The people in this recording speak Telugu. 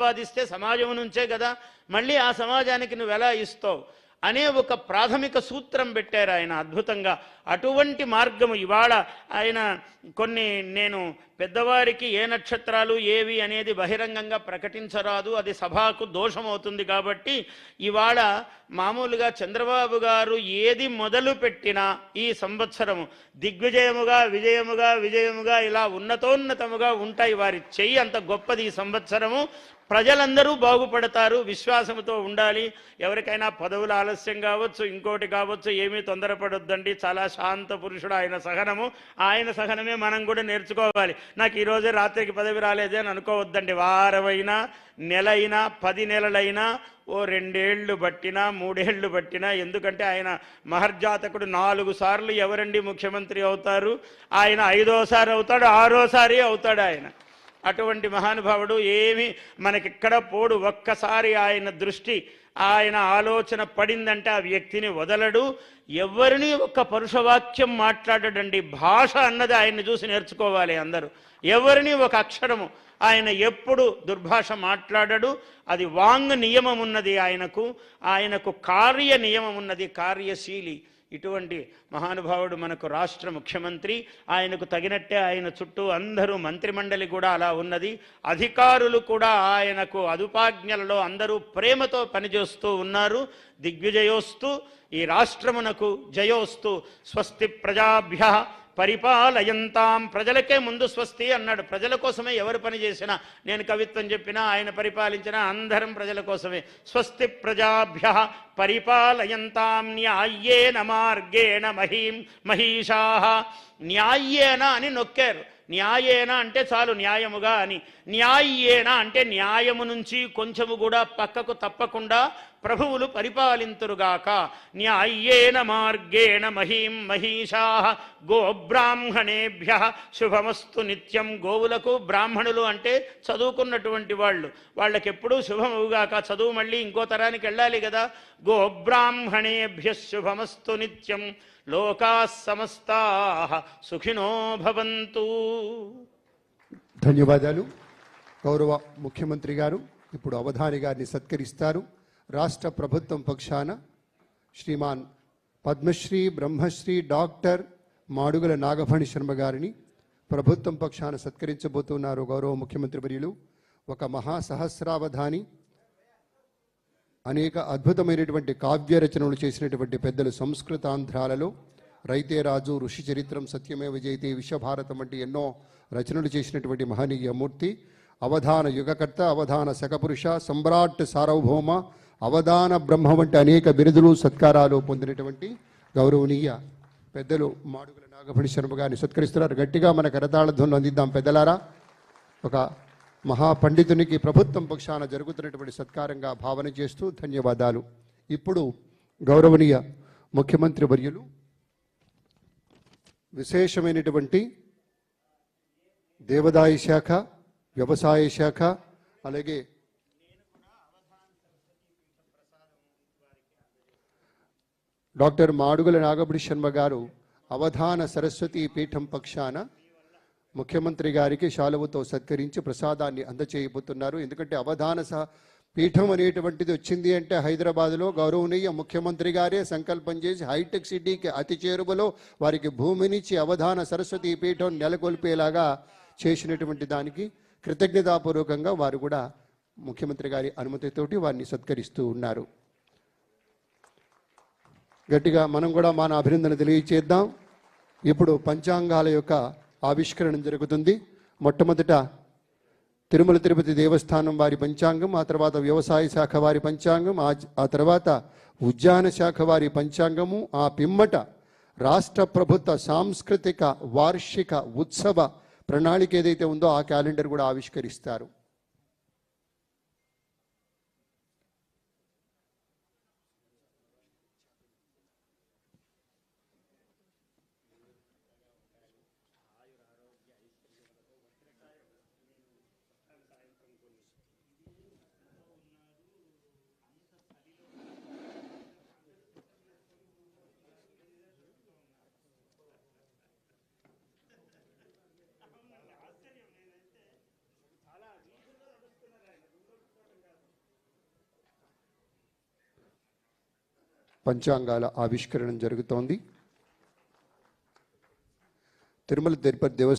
సంపాదిస్తే సమాజం నుంచే కదా, మళ్ళీ ఆ సమాజానికి నువ్వు ఎలా ఇస్తావు అనే ఒక ప్రాథమిక సూత్రం పెట్టారు ఆయన అద్భుతంగా. అటువంటి మార్గము ఇవాళ ఆయన కొన్ని, నేను పెద్దవారికి ఏ నక్షత్రాలు ఏవి అనేది బహిరంగంగా ప్రకటించరాదు, అది సభకు దోషమవుతుంది. కాబట్టి ఇవాళ మామూలుగా చంద్రబాబు గారు ఏది మొదలు పెట్టినా ఈ సంవత్సరము దిగ్విజయముగా విజయముగా విజయముగా ఇలా ఉన్నతోన్నతముగా ఉంటాయి. వారి చెయ్యి అంత గొప్పది. ఈ సంవత్సరము ప్రజలందరూ బాగుపడతారు, విశ్వాసంతో ఉండాలి. ఎవరికైనా పదవులు ఆలస్యం కావచ్చు, ఇంకోటి కావచ్చు, ఏమీ తొందరపడొద్దండి. చాలా శాంత పురుషుడు ఆయన. సహనము, ఆయన సహనమే మనం కూడా నేర్చుకోవాలి. నాకు ఈరోజే రాత్రికి పదవి రాలేదే అని అనుకోవద్దండి. వారమైనా, నెలైనా, 10 నెలలైనా, ఓ 2 ఏళ్ళు పట్టినా, 3 ఏళ్ళు పట్టినా, ఎందుకంటే ఆయన మహర్జాతకుడు. 4 సార్లు ఎవరండి ముఖ్యమంత్రి అవుతారు? ఆయన 5వసారి అవుతాడు, 6వసారి అవుతాడు ఆయన. అటువంటి మహానుభావుడు. ఏమి మనకిక్కడ పోడు. ఒక్కసారి ఆయన దృష్టి, ఆయన ఆలోచన పడిందంటే ఆ వ్యక్తిని వదలడు. ఎవరిని ఒక్క పరుషవాక్యం మాట్లాడడండి. భాష అన్నది ఆయన్ని చూసి నేర్చుకోవాలి అందరూ. ఎవరిని ఒక అక్షరము ఆయన ఎప్పుడు దుర్భాష మాట్లాడడు. అది వాంగ్ నియమం ఉన్నది ఆయనకు కార్య నియమం ఉన్నది, కార్యశీలి. ఇటువంటి మహానుభావుడు మనకు రాష్ట్ర ముఖ్యమంత్రి. ఆయనకు తగినట్టే ఆయన చుట్టూ అందరూ మంత్రిమండలి కూడా అలా ఉన్నది. అధికారులు కూడా ఆయనకు అదుపాజ్ఞలలో అందరూ ప్రేమతో పనిచేస్తూ ఉన్నారు. దిగ్విజయోస్తు, ఈ రాష్ట్రమునకు జయోస్తు. స్వస్తి ప్రజాభ్యః పరిపాలయంతాం. ప్రజలకే ముందు స్వస్తి అన్నాడు. ప్రజల కోసమే ఎవరు పని చేసినా, నేను కవిత్వం చెప్పినా, ఆయన పరిపాలించినా అందరం ప్రజల కోసమే. స్వస్తి ప్రజాభ్యః పరిపాలయంతాం న్యాయేన మార్గేణ మహిషాః. న్యాయేన అని నొక్కారు. న్యాయేన అంటే చాలు, న్యాయముగా అని. న్యాయేన అంటే న్యాయము నుంచి కొంచెము కూడా పక్కకు తప్పకుండా ప్రభువులు పరిపాలింతురుగాక. న్యాయేన మార్గేణ మహిషాః గోబ్రాహ్మణేభ్యః శుభమస్తు నిత్యం. గోవులకు బ్రాహ్మణులు అంటే చదువుకున్నటువంటి వాళ్ళు, వాళ్ళకెప్పుడూ శుభమవుగాక. చదువు మళ్ళీ ఇంకో తరానికి వెళ్ళాలి కదా. గోబ్రాహ్మణేభ్యః శుభమస్తు నిత్యం. లోకాః సమస్తాః సుఖినో భవంతు. ధన్యవాదాలు. గౌరవ ముఖ్యమంత్రి గారు ఇప్పుడు అవధాని గారిని సత్కరిస్తారు. రాష్ట్ర ప్రభుత్వం పక్షాన శ్రీమాన్ పద్మశ్రీ బ్రహ్మశ్రీ డాక్టర్ మాడుగుల నాగఫణి శర్మ గారిని ప్రభుత్వం పక్షాన సత్కరించబోతున్నారు గౌరవ ముఖ్యమంత్రి వర్యులు. ఒక మహాసహస్రావధాని, అనేక అద్భుతమైనటువంటి కావ్య రచనలు చేసినటువంటి పెద్దలు. సంస్కృతాంధ్రాలలో రైతే రాజు, ఋషి చరిత్రం, సత్యమేవ జయతే, విశ్వభారతం వంటి ఎన్నో రచనలు చేసినటువంటి మహనీయ మూర్తి. అవధాన యుగకర్త, అవధాన శకపురుష, సమ్రాట్ సార్వభౌమ, అవధాన బ్రహ్మ వంటి అనేక బిరుదులు సత్కారాలు పొందినటువంటి గౌరవనీయ పెద్దలు మాడుగుల నాగఫణి శర్మ గారిని సత్కరిస్తున్నారు. గట్టిగా మన కరతాళధ్వనులు అందిద్దాం పెద్దలారా. ఒక మహాపండితునికి ప్రభుత్వం పక్షాన జరుగుతున్నటువంటి సత్కారంగా భావన చేస్తూ ధన్యవాదాలు. ఇప్పుడు గౌరవనీయ ముఖ్యమంత్రి వర్యులు విశేషమైనటువంటి దేవాదాయ శాఖ, వ్యవసాయ శాఖ, అలాగే డాక్టర్ మాడుగుల నాగఫణి శర్మ గారు అవధాన సరస్వతి పీఠం పక్షాన ముఖ్యమంత్రి గారికి శాలువతో సత్కరించి ప్రసాదాన్ని అందచేయబోతున్నారు. ఎందుకంటే అవధాన పీఠం అనేటువంటిది వచ్చింది అంటే హైదరాబాద్లో గౌరవనీయ ముఖ్యమంత్రి గారే సంకల్పం చేసి హైటెక్ సిటీకి అతి చేరువలో వారికి భూమినిచ్చి అవధాన సరస్వతి పీఠం నెలకొల్పేలాగా చేసినటువంటి దానికి కృతజ్ఞతాపూర్వకంగా వారు కూడా ముఖ్యమంత్రి గారి అనుమతితోటి వారిని సత్కరిస్తూ ఉన్నారు. గట్టిగా మనం కూడా మన అభినందన తెలియచేద్దాం. ఇప్పుడు పంచాంగాల యొక్క ఆవిష్కరణ జరుగుతుంది. మొట్టమొదట తిరుమల తిరుపతి దేవస్థానం వారి పంచాంగం, ఆ తర్వాత వ్యవసాయ శాఖ వారి పంచాంగం, ఆ తర్వాత ఉద్యాన శాఖ వారి పంచాంగము, ఆ పిమ్మట రాష్ట్ర ప్రభుత్వ సాంస్కృతిక వార్షిక ఉత్సవ ప్రణాళిక ఏదైతే ఉందో ఆ క్యాలెండర్ కూడా ఆవిష్కరిస్తారు. పంచాంగాల ఆవిష్కరణ జరుగుతోంది. తిరుమల తిరుపతి దేవస్థానం